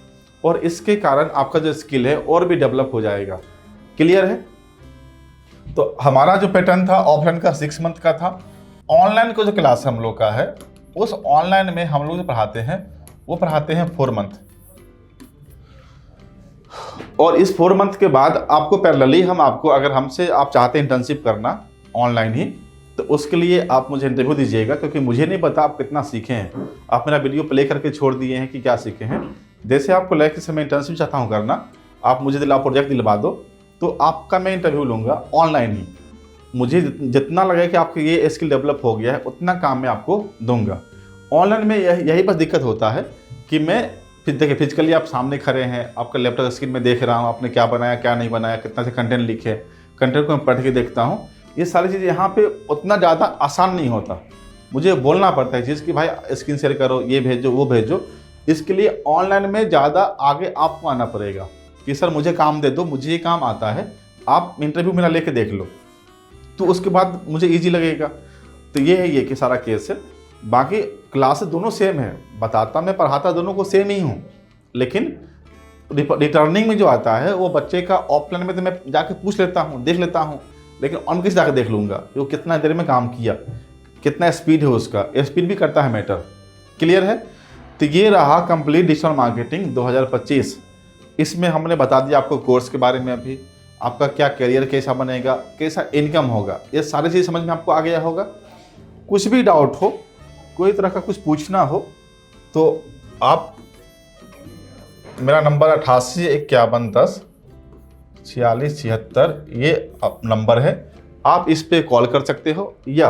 और इसके कारण आपका जो स्किल है और भी डेवलप हो जाएगा। क्लियर है? तो हमारा जो पैटर्न था ऑफलाइन का 6 मंथ का था। ऑनलाइन को जो क्लास हम लोग का है, उस ऑनलाइन में हम लोग जो पढ़ाते हैं वो पढ़ाते हैं 4 मंथ। और इस 4 मंथ के बाद आपको पैरेलली हम आपको, अगर हमसे आप चाहते हैं इंटर्नशिप करना ऑनलाइन ही, तो उसके लिए आप मुझे इंटरव्यू दीजिएगा, क्योंकि मुझे नहीं पता आप कितना सीखे हैं। आप मेरा वीडियो प्ले करके छोड़ दिए हैं कि क्या सीखे हैं। जैसे आपको लगे कि मैं इंटर्नशिप चाहता हूँ करना, आप मुझे प्रोजेक्ट दिलवा दो, तो आपका मैं इंटरव्यू लूँगा ऑनलाइन ही। मुझे जितना लगे कि आपको ये स्किल डेवलप हो गया है उतना काम मैं आपको दूंगा। ऑनलाइन में यही बस दिक्कत होता है कि मैं फिर देखिए फिजिकली आप सामने खड़े हैं, आपका लैपटॉप स्क्रीन में देख रहा हूँ, आपने क्या बनाया क्या नहीं बनाया, कितना से कंटेंट लिखे, कंटेंट को मैं पढ़ के देखता हूँ। ये सारी चीज़ें यहाँ पे उतना ज़्यादा आसान नहीं होता, मुझे बोलना पड़ता है चीज़ कि भाई स्क्रीन शेयर करो, ये भेजो वो भेजो। इसके लिए ऑनलाइन में ज़्यादा आगे आपको आना पड़ेगा कि सर मुझे काम दे दो, मुझे ये काम आता है, आप इंटरव्यू मेरा लेके देख लो, तो उसके बाद मुझे ईजी लगेगा। तो ये है ये कि सारा केस है। बाकी क्लास दोनों सेम है, बताता मैं पढ़ाता दोनों को सेम ही हूँ, लेकिन रिटर्निंग में जो आता है वो बच्चे का ऑफलाइन में तो मैं जाके पूछ लेता हूँ, देख लेता हूँ, लेकिन ऑन किस जाकर देख लूँगा वो कितना देर में काम किया, कितना स्पीड है उसका, स्पीड भी करता है मैटर। क्लियर है? तो ये रहा कंप्लीट डिजिटल मार्केटिंग 2025। इसमें हमने बता दिया आपको कोर्स के बारे में, अभी आपका क्या करियर कैसा बनेगा, कैसा इनकम होगा, ये सारी चीज़ समझ में आपको आ गया होगा। कुछ भी डाउट हो, कोई तरह का कुछ पूछना हो तो आप, मेरा नंबर 88 51 10 46 76 ये नंबर है, आप इस पे कॉल कर सकते हो, या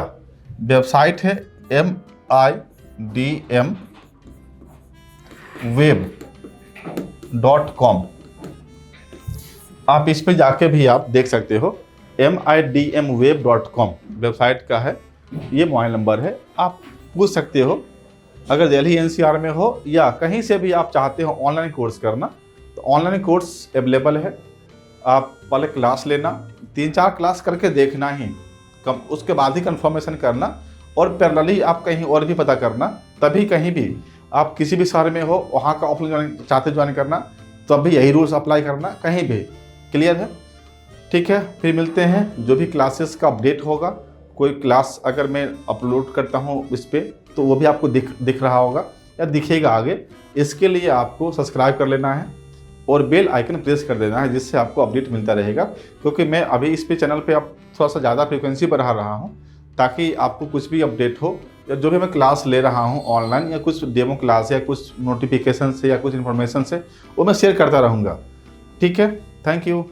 वेबसाइट है midmweb.com, आप इस पे जाके भी आप देख सकते हो। midmweb.com वेबसाइट का है, ये मोबाइल नंबर है, आप पूछ सकते हो। अगर दिल्ली NCR में हो या कहीं से भी आप चाहते हो ऑनलाइन कोर्स करना, तो ऑनलाइन कोर्स अवेलेबल है। आप पहले क्लास लेना, 3-4 क्लास करके देखना ही, उसके बाद ही कंफर्मेशन करना, और पैरेलली आप कहीं और भी पता करना, तभी कहीं भी आप किसी भी शहर में हो वहाँ का ऑफलाइन चाहते ज्वाइन करना, तब भी यही रूल्स अप्लाई करना कहीं भी। क्लियर है? ठीक है, फिर मिलते हैं। जो भी क्लासेस का अपडेट होगा, कोई क्लास अगर मैं अपलोड करता हूँ इस पर, तो वो भी आपको दिख रहा होगा या दिखेगा आगे। इसके लिए आपको सब्सक्राइब कर लेना है और बेल आइकन प्रेस कर देना है, जिससे आपको अपडेट मिलता रहेगा। क्योंकि मैं अभी इस पे चैनल पे अब थोड़ा सा ज़्यादा फ्रीक्वेंसी बढ़ा रहा हूँ, ताकि आपको कुछ भी अपडेट हो, या जो भी मैं क्लास ले रहा हूँ ऑनलाइन, या कुछ डेमो क्लास या कुछ नोटिफिकेशन से या कुछ इन्फॉर्मेशन से, वो मैं शेयर करता रहूँगा। ठीक है, थैंक यू।